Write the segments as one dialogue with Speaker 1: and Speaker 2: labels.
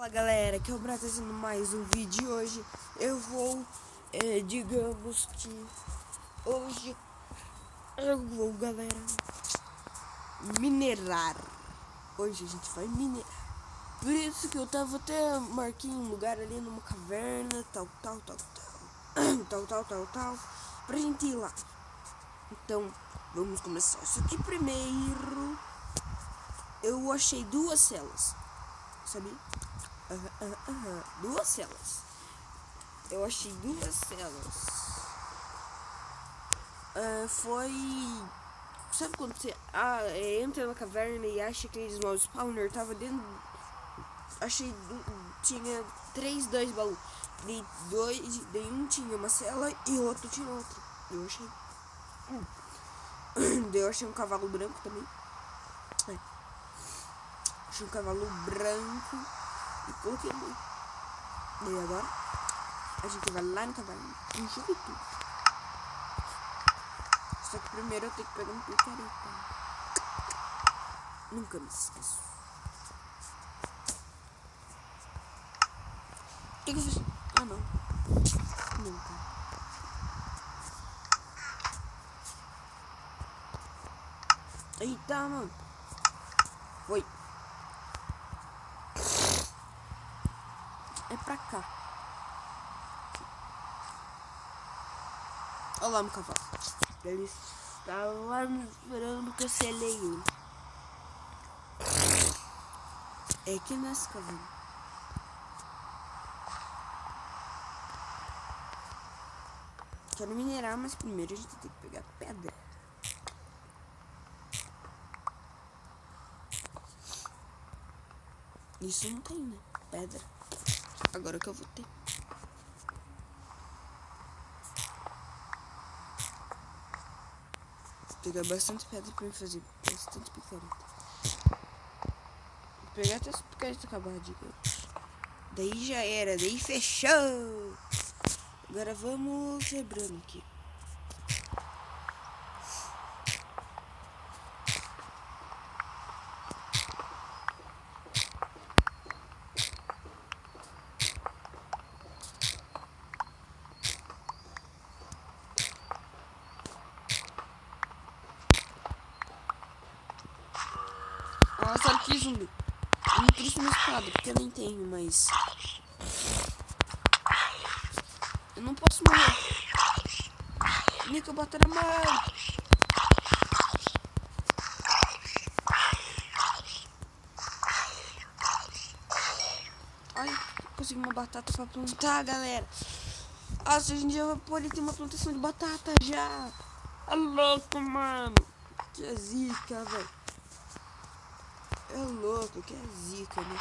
Speaker 1: Fala galera, que é o Brad trazendo mais um vídeo. E hoje eu vou, digamos que hoje eu vou, galera, minerar. Hoje a gente vai minerar. Por isso que eu tava até marquei um lugar ali numa caverna, tal, pra gente ir lá. Então, vamos começar. Isso aqui primeiro, eu achei duas celas, sabia? Duas celas. Eu achei duas celas. Foi... Sabe quando você entra na caverna e acha que aqueles mobs spawner tava dentro... Achei... Tinha dois baús. Daí um tinha uma cela e o outro tinha outra. Eu achei. Daí eu achei um cavalo branco também. Achei um cavalo branco e coloquei ali. Daí agora a gente vai lá no caverna e joga tudo. Só que primeiro eu tenho que pegar um picareta. Nunca me esqueço. O que eu fiz? Ah, não. Nunca. Eita, mano. Foi. É pra cá. Olha lá no cavalo. Ele está lá esperando que eu selei ele. É aqui nessa caverna. Quero minerar, mas primeiro a gente tem que pegar pedra. Isso não tem, né? Pedra. Agora que eu vou ter. Vou pegar bastante pedra pra me fazer bastante picareta. Vou pegar até essa picareta acabar, digamos. Daí já era, daí fechou. Agora vamos quebrando aqui. Nossa, olha que zumbi. Eu não trouxe uma espada, porque eu nem tenho, mas... Eu não posso morrer. Nem que eu bater na mão. Ai, consegui uma batata pra plantar, galera. Nossa, hoje em dia eu poderia ter uma plantação de batata já. É louco, mano. Que é zica, velho. É louco, que é zica, né?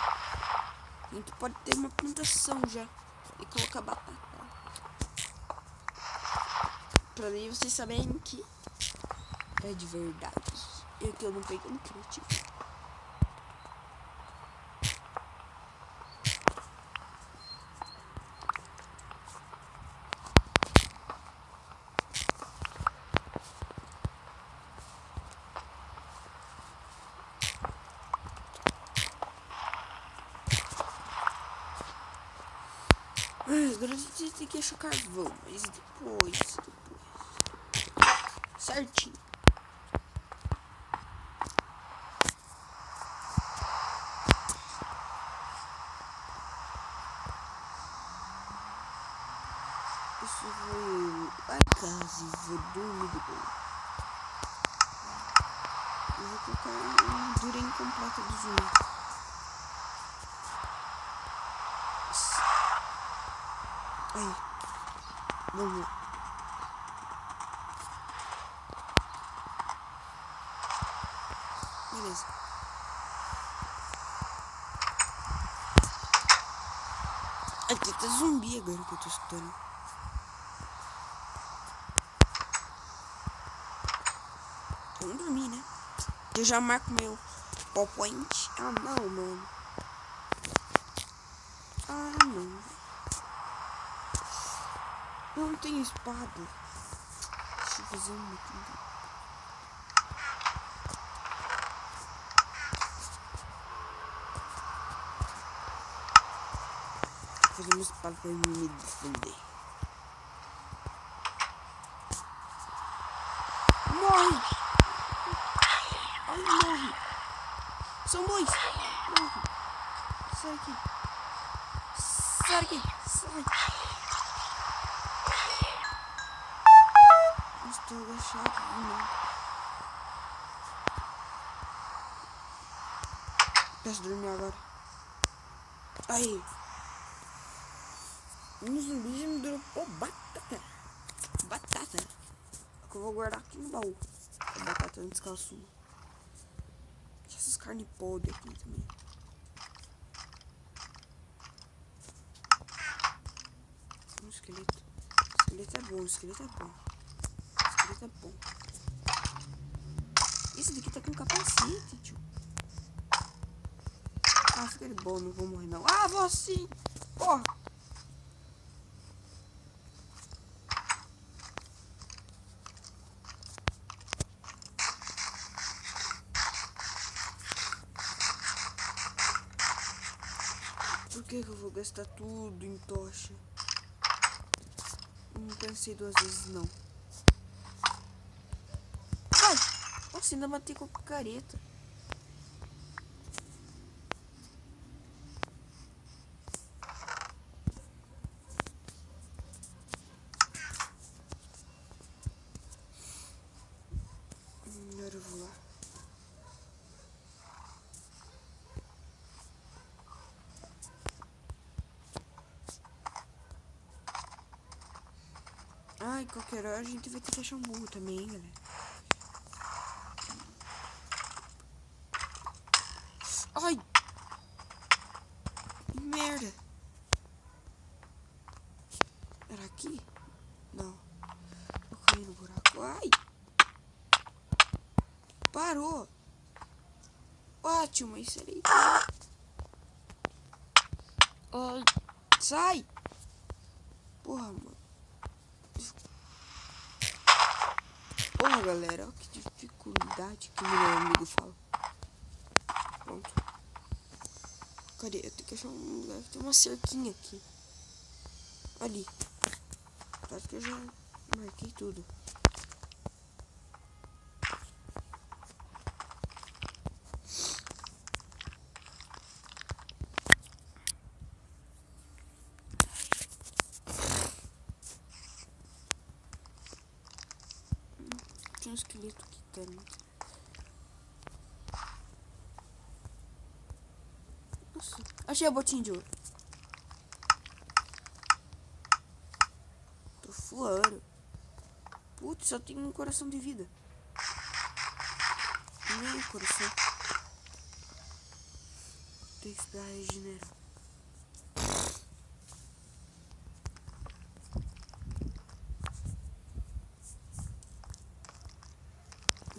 Speaker 1: A gente pode ter uma plantação já e colocar batata. Pra daí vocês saberem que é de verdade. E que eu não peguei no criativo. Agora a gente tem que achar carvão, mas depois. Certinho. Isso vou a casa e vou dormir depois. Eu vou colocar um durinho completo do zumbi. Aí. Vamos. Beleza. Aqui tá zumbi agora que eu tô escutando. Vamos dormir, né? Eu já marco meu point. Ah, não, mano. Ah, não. Eu não tenho espada. Deixa eu fazer uma aqui. fazer uma espada pra me defender. Morre! Ai, morre! São dois! Morre! Sai aqui! Sai aqui! Sai! Estou agachado, não. Peço dormir agora. Aí! Um zumbi já me dropou batata! Batata! Que eu vou guardar aqui no baú. A batata antes que ela suma. Deixa essas carnes podres aqui também. Um esqueleto. Esqueleto é bom, esqueleto é bom. Esqueleto é bom. Esse daqui tá com capacete, tio. Ah, fica de boa, não vou morrer não. Ah, vou sim! Porra! Por que eu vou gastar tudo em tocha? Não pensei duas vezes não. Ai! Nossa, ainda matei com a picareta. Agora eu vou lá. Ai, qualquer hora a gente vai ter que achar um burro também, hein, galera. Ai! Que merda! Era aqui? Não. Eu caí no buraco. Ai! Parou! Ótimo, isso aí. Ai! Sai! Porra, mano. Porra, galera. Olha que dificuldade que meu amigo fala. Pronto. Cadê? Eu tenho que achar um lugar que tem uma cerquinha aqui. Ali. Acho que eu já marquei tudo. Tinha um esqueleto aqui também. Nossa. Achei a botinha de ouro. Tô voando. Putz, só tem um coração de vida. Nem coração. Tem que esperar regenerar.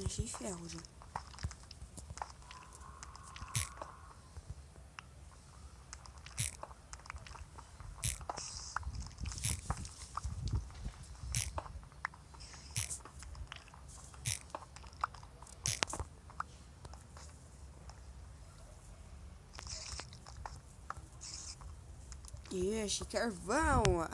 Speaker 1: Achei ferro já. E achei carvão, ó.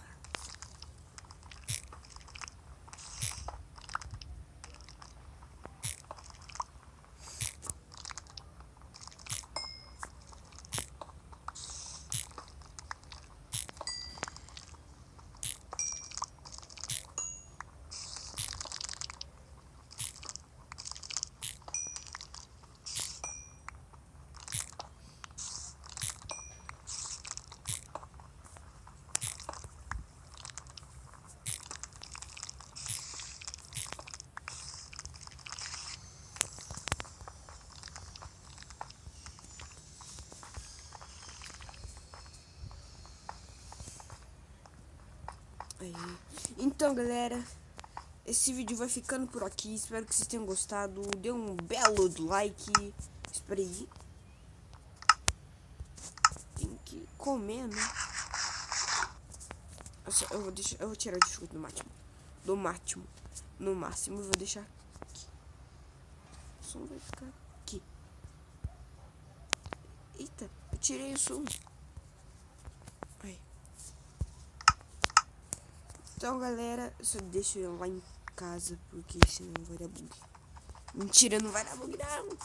Speaker 1: Aí. Então, galera, esse vídeo vai ficando por aqui. Espero que vocês tenham gostado. Dê um belo like. Espera aí. Tem que comer, né? Nossa, eu vou tirar o desconto no máximo. No máximo eu vou deixar aqui. O som vai ficar aqui. Eita, eu tirei o som. Aí. Então, galera, só deixa eu lá em casa, porque senão vai dar bug. Mentira, não vai dar bug, não.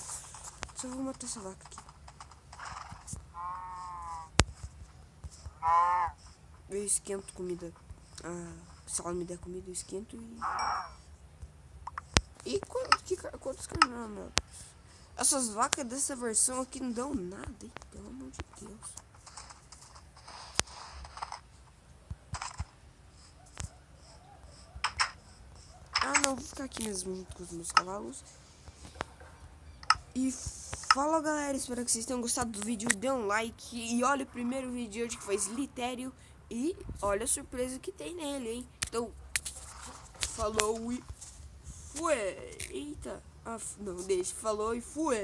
Speaker 1: Só vou matar essa vaca aqui. Eu esquento comida. Se ela me der comida, eu esquento e quantos carnão? Essas vacas dessa versão aqui não dão nada, hein? Pelo amor de Deus. Não, vou ficar aqui mesmo junto com os meus cavalos. E fala, galera, espero que vocês tenham gostado do vídeo. Dê um like e olha o primeiro vídeo de hoje que foi Slitério. E olha a surpresa que tem nele, hein? Então, falou e fui. Eita, não, deixa, falou e fui.